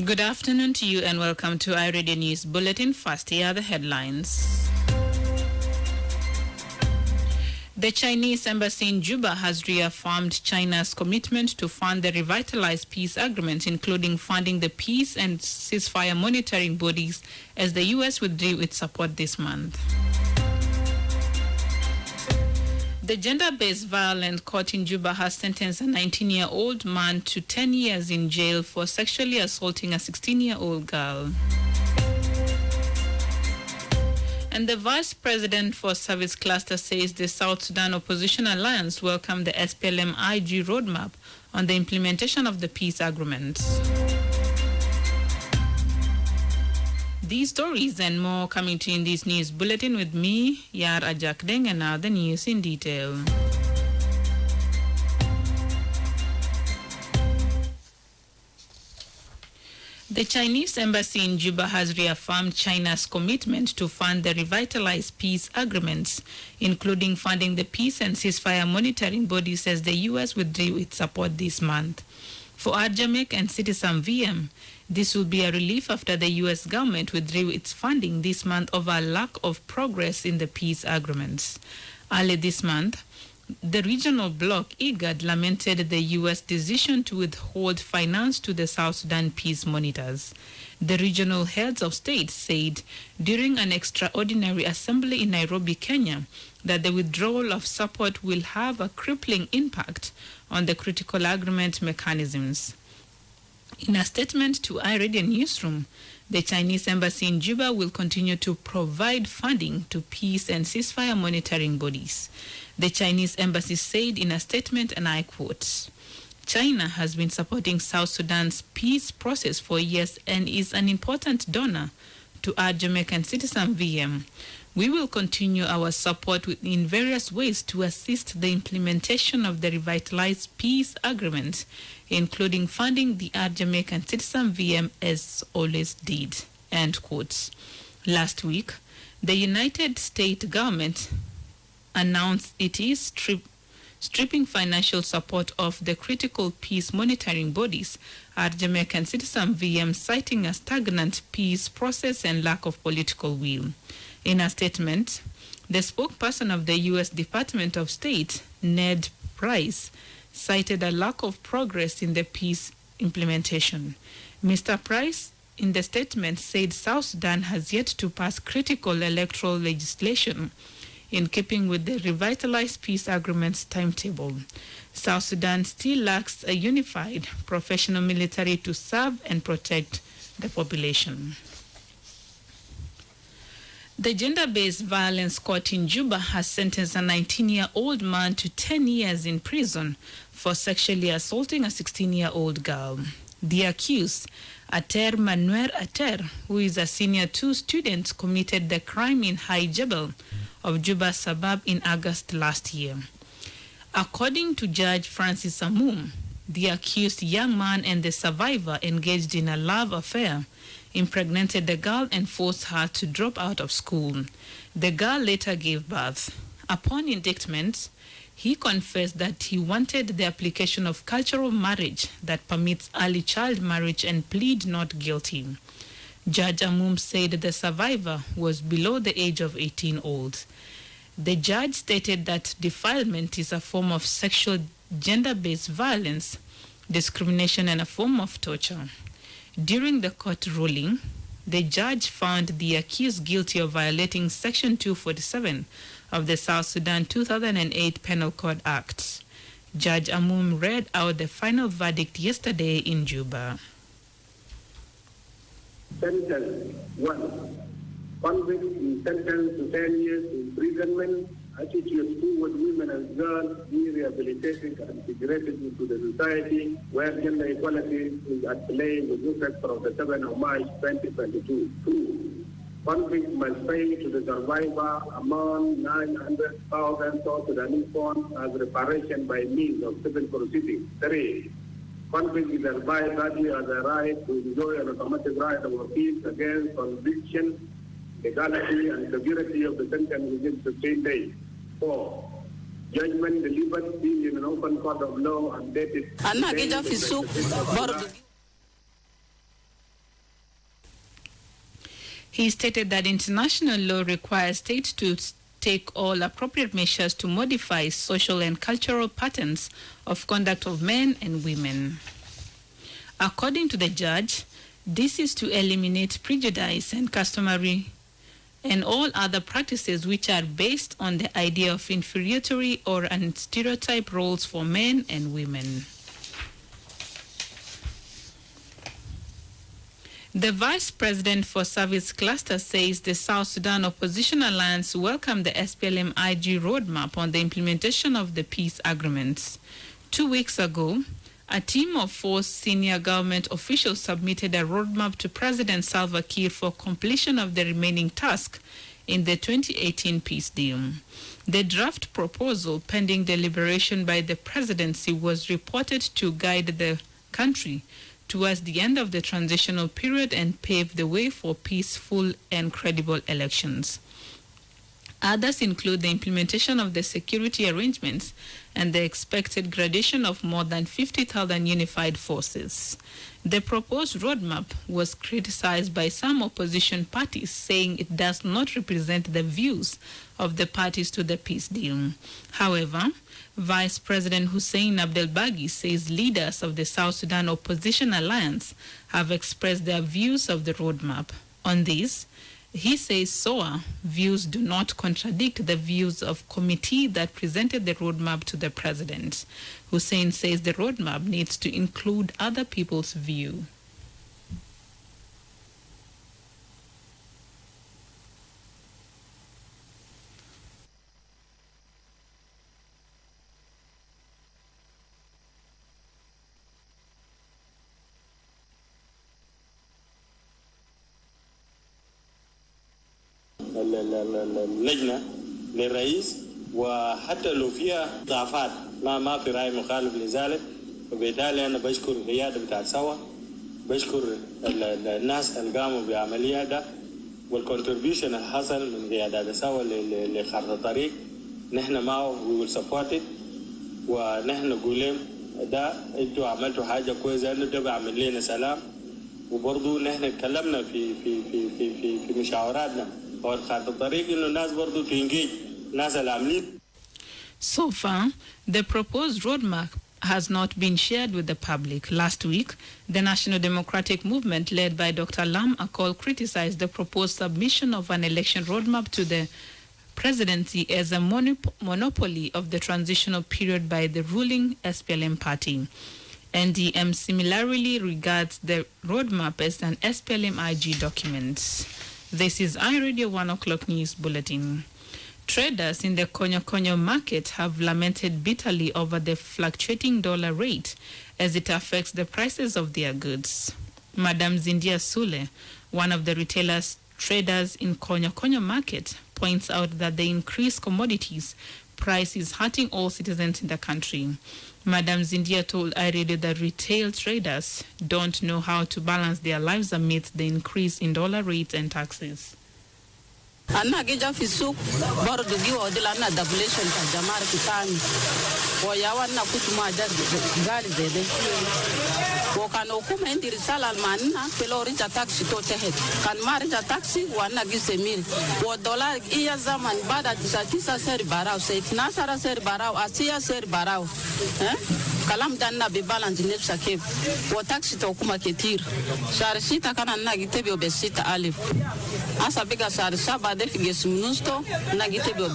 Good afternoon to you and welcome to iRadio News Bulletin. First, here are the headlines. The Chinese embassy in Juba has reaffirmed China's commitment to fund the revitalized peace agreement, including funding the peace and ceasefire monitoring bodies, as the U.S. withdrew its support this month. The gender-based violence court in Juba has sentenced a 19-year-old man to 10 years in jail for sexually assaulting a 16-year-old girl. And the Vice President for Service Cluster says the South Sudan Opposition Alliance welcomed the SPLM-IG roadmap on the implementation of the peace agreement. These stories and more coming to you in this news bulletin with me, Yar Ajakdeng, and now the news in detail. The Chinese embassy in Juba has reaffirmed China's commitment to fund the revitalized peace agreements, including funding the peace and ceasefire monitoring bodies, as the U.S. withdrew its support this month. For Arjamek and Citizen VM, this will be a relief after the U.S. government withdrew its funding this month over a lack of progress in the peace agreements. Early this month, the regional bloc IGAD lamented the U.S. decision to withhold finance to the South Sudan peace monitors. The regional heads of state said during an extraordinary assembly in Nairobi, Kenya, that the withdrawal of support will have a crippling impact on the critical agreement mechanisms. In a statement to iRadio Newsroom, the Chinese embassy in Juba will continue to provide funding to peace and ceasefire monitoring bodies. The Chinese embassy said in a statement, and I quote, "China has been supporting South Sudan's peace process for years and is an important donor to our Jamaican Citizen VM. We will continue our support in various ways to assist the implementation of the revitalized peace agreement, including funding the Jamaican Citizen VM as always did." End quote. Last week, the United States government announced it is stripping financial support of the critical peace monitoring bodies at Jamaican Citizen VM, citing a stagnant peace process and lack of political will. In a statement, the spokesperson of the U.S. Department of State, Ned Price, cited a lack of progress in the peace implementation. Mr. Price, in the statement, said South Sudan has yet to pass critical electoral legislation in keeping with the revitalized peace agreement's timetable. South Sudan still lacks a unified professional military to serve and protect the population. The gender-based violence court in Juba has sentenced a 19-year-old man to 10 years in prison for sexually assaulting a 16-year-old girl. The accused, Ater Manuel Ater, who is a senior 2 student, committed the crime in High Jebel of Juba suburb in August last year. According to Judge Francis Amum, the accused young man and the survivor engaged in a love affair, impregnated the girl and forced her to drop out of school. The girl later gave birth. Upon indictment, he confessed that he wanted the application of cultural marriage that permits early child marriage and plead not guilty. Judge Amum said the survivor was below the age of 18 old. The judge stated that defilement is a form of sexual gender-based violence, discrimination, and a form of torture. During the court ruling, the judge found the accused guilty of violating Section 247 of the South Sudan 2008 Penal Code Act. Judge Amum read out the final verdict yesterday in Juba. Sentence 1. Convict is sentenced to 10 years imprisonment. Attitudes toward women and girls be rehabilitated and integrated into the society where gender equality is at play with effect from the 7th of March 2022. 2. Convict must pay to the survivor among 900,000 South Sudanese funds as reparation by means of civil proceedings. 3. Convict is advised that he has a right to enjoy an automatic right of appeal against conviction, legality and severity of the sentence within 15 days. 4. Judgment delivered in an open court of law and dated. He stated that international law requires states to take all appropriate measures to modify social and cultural patterns of conduct of men and women. According to the judge, this is to eliminate prejudice and customary and all other practices which are based on the idea of inferiority or stereotype roles for men and women. The Vice President for Service Cluster says the South Sudan Opposition Alliance welcomed the SPLM-IG roadmap on the implementation of the peace agreements. 2 weeks ago, a team of 4 senior government officials submitted a roadmap to President Salva Kiir for completion of the remaining task in the 2018 peace deal. The draft proposal, pending deliberation by the presidency, was reported to guide the country towards the end of the transitional period and pave the way for peaceful and credible elections. Others include the implementation of the security arrangements and the expected gradation of more than 50,000 unified forces. The proposed roadmap was criticized by some opposition parties, saying it does not represent the views of the parties to the peace deal. However, Vice President Hussein Abdelbagi says leaders of the South Sudan Opposition Alliance have expressed their views of the roadmap. On this, he says SOA views do not contradict the views of committee that presented the roadmap to the president. Hussein says the roadmap needs to include other people's view. اللجنة للرئيس وحتى لو فيها ضعفات ما في رأي مخالف لذلك، وبالتالي أنا بشكر القيادة بتاع سوا، بشكر الناس اللي قاموا بعملية ده والcontribution اللي حصل من قيادة سوا لخارطة الطريق. نحن معه we will support it، ونحن نقول لهم ده انتوا عملتوا حاجة كويسة انه ده بيعمل لنا سلام، وبرضه نحن اتكلمنا في مشاوراتنا. So far, the proposed roadmap has not been shared with the public. Last week, the National Democratic Movement, led by Dr. Lam Akol, criticized the proposed submission of an election roadmap to the presidency as a monopoly of the transitional period by the ruling SPLM party. NDM similarly regards the roadmap as an SPLM-IG document. This is iRadio 1 o'clock news bulletin. Traders in the Konyo market have lamented bitterly over the fluctuating dollar rate as it affects the prices of their goods. Madam Zindia Sule, one of the traders in Konyo market, points out that the increased commodities price is hurting all citizens in the country. Madam Zindia told iRadio that retail traders don't know how to balance their lives amidst the increase in dollar rates and taxes. أنا جيجا في السوق برضو جيوا دي لأن دبليشن كجمار كتاني وياوانا كنت ما جد قالي زي وكان حكومة عندي رسالة المعنى كلو رجع تاكسي تو تهد كان ما رجع تاكسي وانا جيسي ميل والدولار إيا زمن بعد تسا سير باراو سيتنا سارا سير باراو أسيا سير باراو كلام دانا ببالانس نفسه كيف وتاكسي تو حكومة كتير شهر سيتا كان أنا جيتبيو بسيتا ألف أسا بيجا شهر سابا ده في جسم نوستو أنا جيتبيو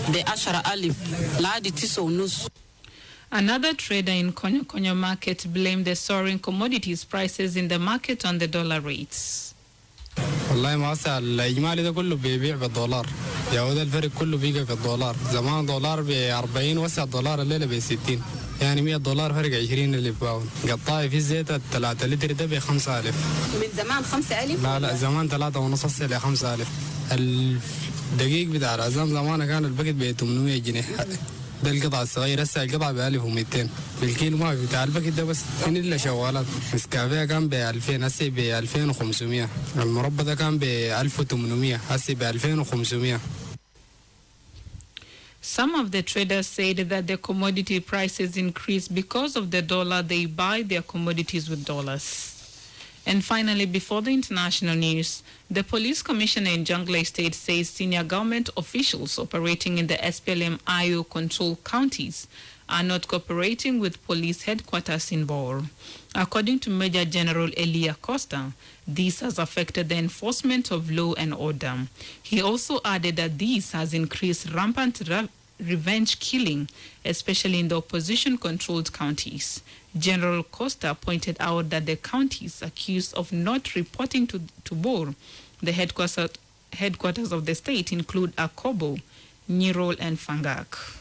بأشرة ألف لا دي تيسو نوس. Another trader in Konyo market blamed the soaring commodities prices in the market on the dollar rates. والله ما أسأل الإجمالي ده كله بيبيع بالدولار، يهود الفرق كله بيجي في الدولار، زمان دولار ب40 وسع الدولار الليلة ب60، يعني $100 فرق 20 اللي باون، قطاعي في زيت 3 لتر ده ب 5000. من زمان 5000؟ لا زمان 3.5 ل 5000. الدقيق بتاع العزام زمان كان الباكت ب 800 جنيه. ده القطعة الصغيرة هسه القطعة ب 1200 بالكيلو ما بتاع الباكت ده بس هن إلا شوالات. نسكافيه كان ب 2000 هسه ب 2500. المربى ده كان ب 1800 هسه ب 2500. Some of the traders said that the commodity prices increased because of the dollar. They buy their commodities with dollars. And finally, before the international news, the police commissioner in Jonglei State says senior government officials operating in the SPLM-IO controlled counties are not cooperating with police headquarters in Bor. According to Major General Elia Costa, this has affected the enforcement of law and order. He also added that this has increased rampant revenge killing, especially in the opposition-controlled counties. General Costa pointed out that the counties accused of not reporting to Bor, the headquarters of the state, include Akobo, Nirol, and Fangak.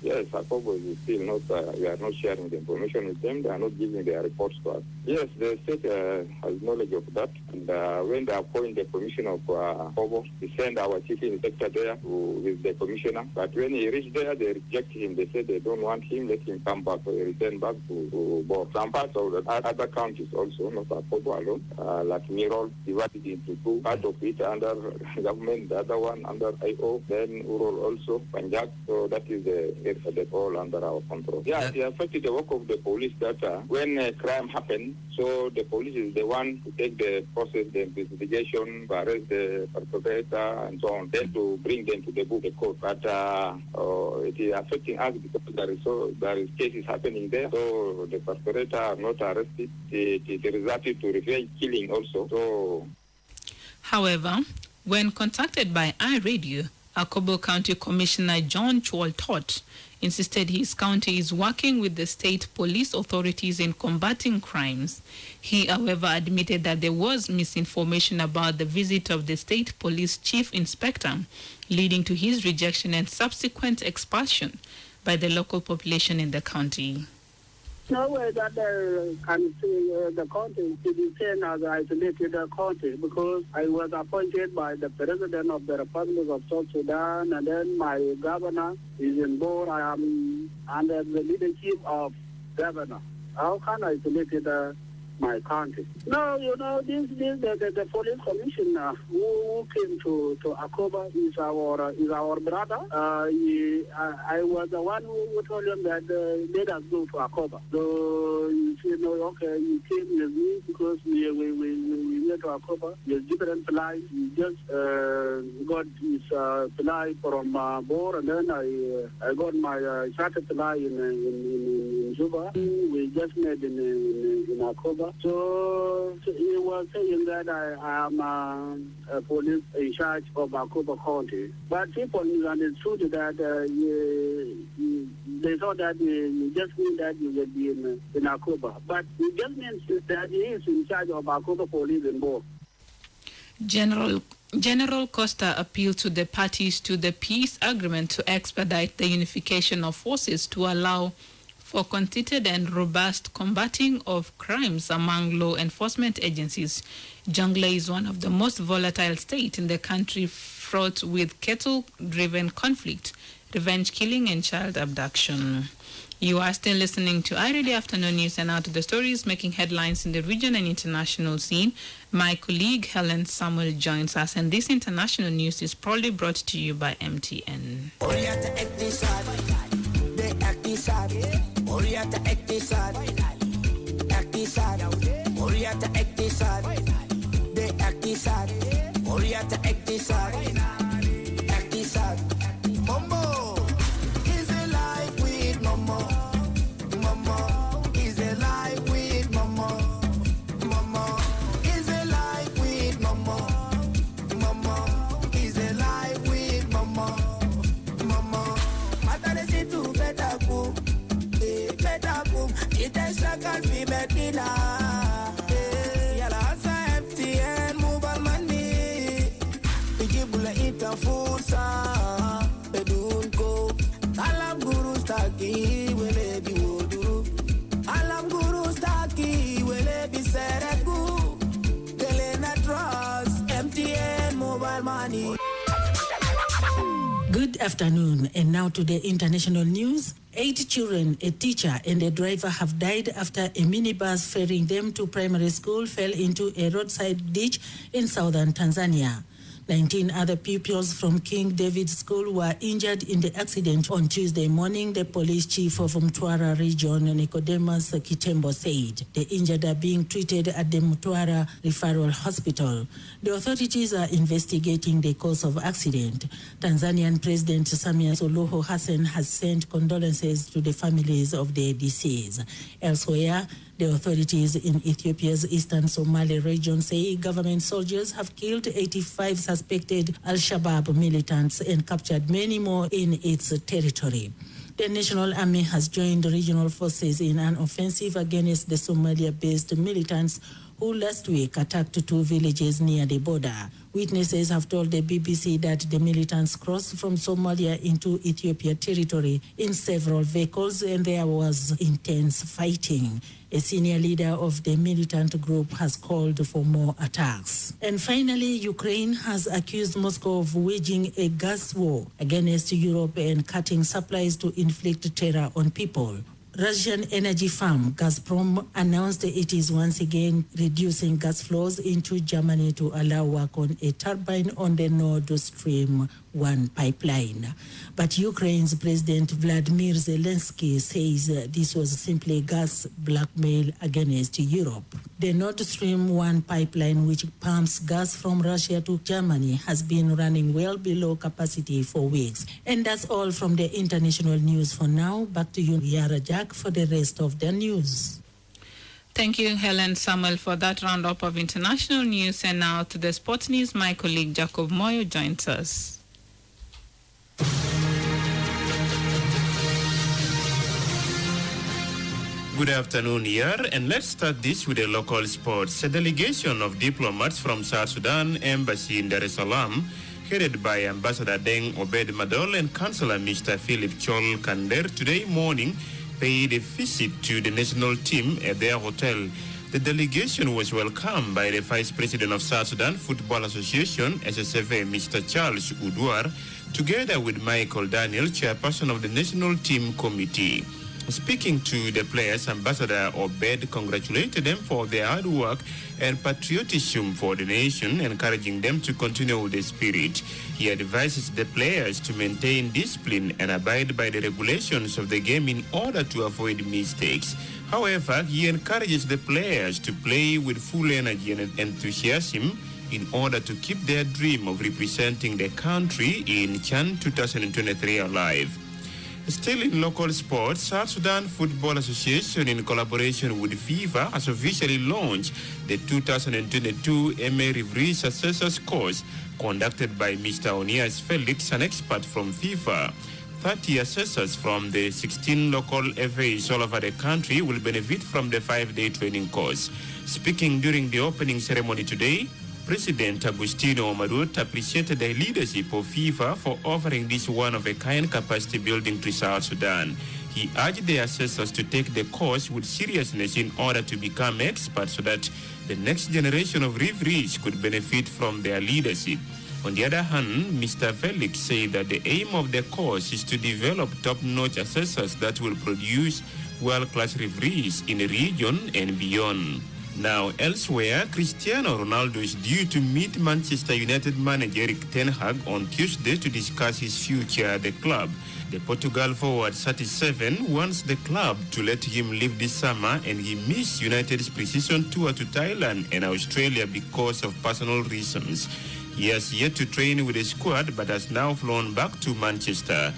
Yes, Akobo is still not, we are not sharing the information with them. They are not giving their reports to us. Yes, the state has knowledge of that. And when they appoint the commissioner of Akobo, we send our chief inspector there with the commissioner. But when he reached there, they reject him. They say they don't want him, let him come back. So he returned back to Bor. Some parts of the other counties also, not Akobo alone, like Nirol, divided into two. Part of it under government, the other one under IO, then Urol also, Panjak. So that is the all under our control. Yeah, it affected the work of the police that when a crime happens, so the police is the one to take the process, the investigation, arrest the perpetrator and so on, then to bring them to the court. But it is affecting us because there is cases happening there, so the perpetrator are not arrested. It resulted to revenge killing also. So, however, when contacted by iRadio, Akobo County Commissioner John Chwal Tot insisted his county is working with the state police authorities in combating crimes. He, however, admitted that there was misinformation about the visit of the state police chief inspector, leading to his rejection and subsequent expulsion by the local population in the county. No way that can see the county to be seen as an isolated county, because I was appointed by the President of the Republic of South Sudan, and then my governor is in Bor. I am under the leadership of governor. How can I isolate my county? No, the police commissioner who came to Akobo is our brother. I was the one who told him that let us go to Akobo. So you say, okay, you came with me because we went to Akobo. There's different flights. We just got his flight from Bor, and then I got my charter flight in Juba. We just met in Akobo. So he was saying that I am a police in charge of Akobo County. But people misunderstood that they thought that you just mean that you will be in Akobo. But it just means that he is in charge of Akobo Police in Bor. General Costa appealed to the parties to the peace agreement to expedite the unification of forces to allow for concerted and robust combating of crimes among law enforcement agencies. Jonglei is one of the most volatile states in the country, fraught with cattle-driven conflict, revenge killing, and child abduction. You are still listening to iRadio Afternoon News, and now to the stories making headlines in the region and international scene. My colleague Helen Samuel joins us, and this international news is proudly brought to you by MTN. Oriata Ektisad, Oriata Ektisad, De Ektisad, Oriata Ektisad, Ektisad. Momo is alive with Momo. Momo is alive with Momo. Momo is alive with Momo. Momo is alive with Momo. Momo, Mataresi to better cook. It is like a Medina. Yala asa MTN mobile money. Ijibula ita fursa. Bedun ko. Alam guru staki wele bi woduru. Alam guru staki wele bi seregu. Delena trust MTN mobile money. Good afternoon, and now to the international news. 8 children, a teacher, and a driver have died after a minibus ferrying them to primary school fell into a roadside ditch in southern Tanzania. 19 other pupils from King David School were injured in the accident on Tuesday morning, the police chief of Mtwara region, Nicodemus Kitembo, said. The injured are being treated at the Mtwara Referral Hospital. The authorities are investigating the cause of accident. Tanzanian President Samia Suluhu Hassan has sent condolences to the families of the deceased. Elsewhere, the authorities in Ethiopia's eastern Somali region say government soldiers have killed 85 suspected Al-Shabaab militants and captured many more in its territory. The National Army has joined regional forces in an offensive against the Somalia-based militants who last week attacked 2 villages near the border. Witnesses have told the BBC that the militants crossed from Somalia into Ethiopia territory in several vehicles and there was intense fighting. A senior leader of the militant group has called for more attacks. And finally, Ukraine has accused Moscow of waging a gas war against Europe and cutting supplies to inflict terror on people. Russian energy firm Gazprom announced it is once again reducing gas flows into Germany to allow work on a turbine on the Nord Stream 1 pipeline. But Ukraine's President Vladimir Zelensky says this was simply gas blackmail against Europe. The Nord Stream 1 pipeline, which pumps gas from Russia to Germany, has been running well below capacity for weeks. And that's all from the international news for now. Back to you, Yara Jack, for the rest of the news. Thank you, Helen Samuel, for that roundup of international news. And now to the sports news. My colleague Jacob Moyo joins us. Good afternoon here, and let's start this with the local sports. A delegation of diplomats from South Sudan Embassy in Dar es Salaam, headed by Ambassador Deng Obed Madol and Councillor Mr. Philip Chol Kander, today morning paid a visit to the national team at their hotel. The delegation was welcomed by the Vice President of South Sudan Football Association, SSFA, Mr. Charles Udwar, together with Michael Daniel, chairperson of the National Team Committee. Speaking to the players, Ambassador Obed congratulated them for their hard work and patriotism for the nation, encouraging them to continue with the spirit. He advises the players to maintain discipline and abide by the regulations of the game in order to avoid mistakes. However, he encourages the players to play with full energy and enthusiasm in order to keep their dream of representing the country in CHAN 2023 alive. Still in local sports, South Sudan Football Association, in collaboration with FIFA, has officially launched the 2022 Emery Rivri Successors course conducted by Mr. Onias Felix, an expert from FIFA. 30 assessors from the 16 local FAs all over the country will benefit from the 5-day training course. Speaking during the opening ceremony today, President Agustino Omarut appreciated the leadership of FIFA for offering this one-of-a-kind capacity building to South Sudan. He urged the assessors to take the course with seriousness in order to become experts so that the next generation of referees could benefit from their leadership. On the other hand, Mr. Felix said that the aim of the course is to develop top-notch assessors that will produce world-class referees in the region and beyond. Now, elsewhere, Cristiano Ronaldo is due to meet Manchester United manager Erik ten Hag on Tuesday to discuss his future at the club. The Portugal forward 37 wants the club to let him leave this summer, and he missed United's pre-season tour to Thailand and Australia because of personal reasons. He has yet to train with the squad but has now flown back to Manchester.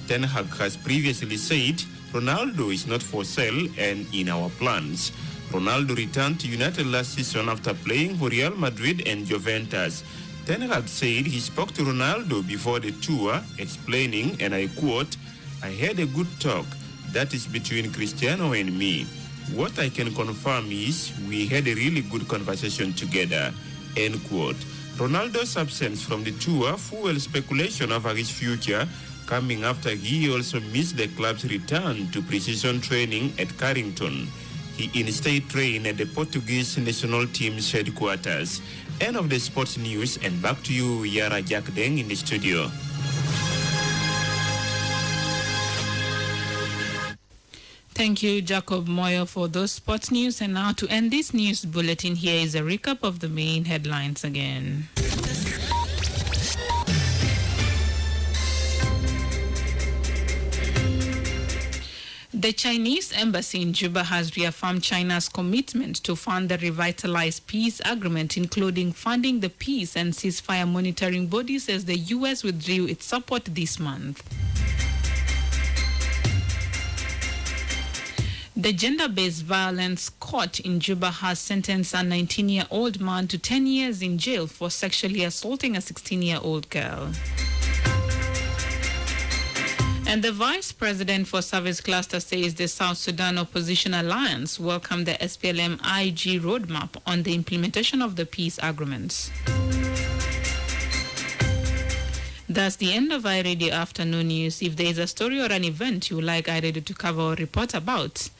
Ten Hag has previously said, "Ronaldo is not for sale and in our plans." Ronaldo returned to United last season after playing for Real Madrid and Juventus. Ten Hag said he spoke to Ronaldo before the tour, explaining, and I quote, "I had a good talk. That is between Cristiano and me. What I can confirm is we had a really good conversation together," end quote. Ronaldo's absence from the tour fueled speculation over his future, coming after he also missed the club's return to pre-season training at Carrington. He instead trained at the Portuguese national team's headquarters. End of the sports news, and back to you, Yara Jack Deng, in the studio. Thank you, Jacob Moyo, for those sports news. And now to end this news bulletin, here is a recap of the main headlines again. The Chinese embassy in Juba has reaffirmed China's commitment to fund the revitalized peace agreement, including funding the peace and ceasefire monitoring bodies as the U.S. withdrew its support this month. The gender-based violence court in Juba has sentenced a 19-year-old man to 10 years in jail for sexually assaulting a 16-year-old girl. And the vice president for Service Cluster says the South Sudan Opposition Alliance welcomed the SPLM-IG roadmap on the implementation of the peace agreements. That's the end of iRadio Afternoon News. If there is a story or an event you would like iRadio to cover or report about,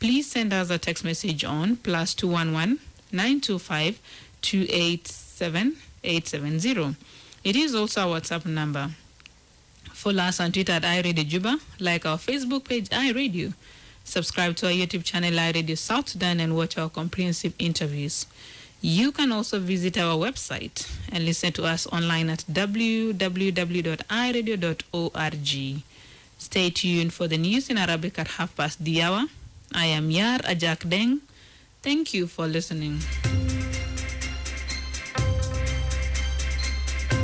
please send us a text message on +211 925 287 870. It is also our WhatsApp number. Follow us on Twitter at iRadio Juba, like our Facebook page iRadio, subscribe to our YouTube channel iRadio South Sudan, and watch our comprehensive interviews. You can also visit our website and listen to us online at www.iradio.org. Stay tuned for the news in Arabic at 1:30 the hour. I am Yar Ajak Deng. Thank you for listening.